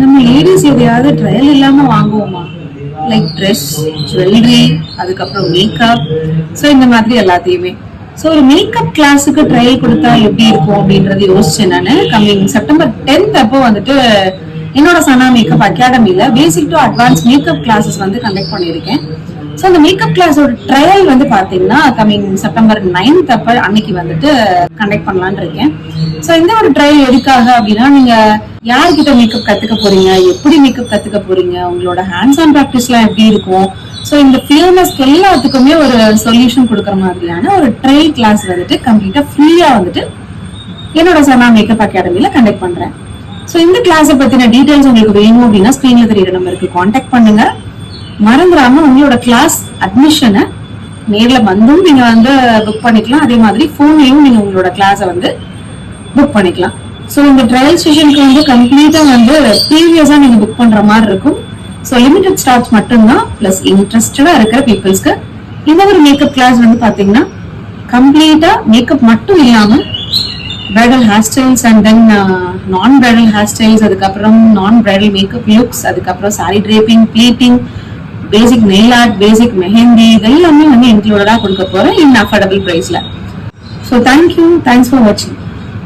நம்ம லேடிஸ் எதையாவது ட்ரையல் இல்லாம வாங்குவோமா? லைக் ட்ரெஸ், ஜுவல்லரி, அதுக்கப்புறம் மேக்கப், ஸோ இந்த மாதிரி எல்லாத்தையுமே. ஸோ ஒரு மேக்கப் கிளாஸுக்கு ட்ரையல் கொடுத்தா எப்படி இருக்கும் அப்படின்றது யோசிச்சேன் நான். கம்மிங் செப்டம்பர் 10th அப்போ வந்துட்டு என்னோட சனா மேக்கப் அகாடமில basic to advance makeup classes வந்து கண்டக்ட் பண்ணியிருக்கேன். ஸோ அந்த மேக்கப் கிளாஸோட ட்ரையல் வந்து பாத்தீங்கன்னா கம்மிங் செப்டம்பர் 9th அப்ப அன்னைக்கு வந்துட்டு கண்டக்ட் பண்ணலான்னு இருக்கேன். ஸோ இந்த ஒரு ட்ரையல் எதுக்காக அப்படின்னா, நீங்க யார்கிட்ட மேக்கப் கத்துக்க போறீங்க, எப்படி மேக்கப் கத்துக்க போறீங்க, உங்களோட ஹேண்ட்ஸ் ஆன் ப்ராக்டிஸ் எல்லாம் எப்படி இருக்கும், ஸோ இந்த ஃபியர்னஸ்க்கு எல்லாத்துக்குமே ஒரு சொல்யூஷன் கொடுக்குற மாதிரியான ஒரு ட்ரையல் கிளாஸ் வந்துட்டு கம்ப்ளீட்டா ஃப்ரீயா வந்துட்டு என்னோட சனா மேக்கப் அகாடமில கண்டக்ட் பண்றேன். ஸோ இந்த கிளாஸை பத்தின டீடைல்ஸ் உங்களுக்கு வேணும் அப்படின்னா ஸ்கிரீன்ல தெரியுற நம்பருக்கு கான்டாக்ட் பண்ணுங்க. மறந்துடாம உங்களோட கிளாஸ் அட்மிஷனை நேர்ல வந்தும் நீங்க வந்து புக் பண்ணிக்கலாம். அதே மாதிரி போன்லயும் நீங்க உங்களோட கிளாஸை வந்து புக் பண்ணிக்கலாம். ஸோ இந்த ட்ரையல் செஷனுக்கு வந்து கம்ப்ளீட்டா வந்து ப்ரீவியஸா நீங்க புக் பண்ற மாதிரி இருக்கும். ஸோ லிமிடெட் ஸ்டார்ட்ஸ் மட்டும்தான். பிளஸ் இன்ட்ரெஸ்டடா இருக்கிற பீப்புள்ஸ்க்கு இந்த ஒரு மேக்கப் கிளாஸ் வந்து பாத்தீங்கன்னா கம்ப்ளீட்டா மேக்கப் மட்டும் இல்லாம bridal hair styles and then நான் பிரைடல் ஹேர் ஸ்டைல்ஸ், அதுக்கப்புறம் நான் பிரைடல் மேக்கப் லுக்ஸ், அதுக்கப்புறம் சாரி ட்ரேப்பிங், ப்ளீட்டிங், பேசிக் நெயில் ஆர்ட், பேசிக் மெஹந்தி, இதெல்லாமே வந்து இன்க்ளூடடா கொடுக்க போறேன் இன் அஃபோர்டபிள் பிரைஸ்ல. ஸோ தேங்க்யூ, தேங்க்ஸ் ஃபார் வாட்சிங்.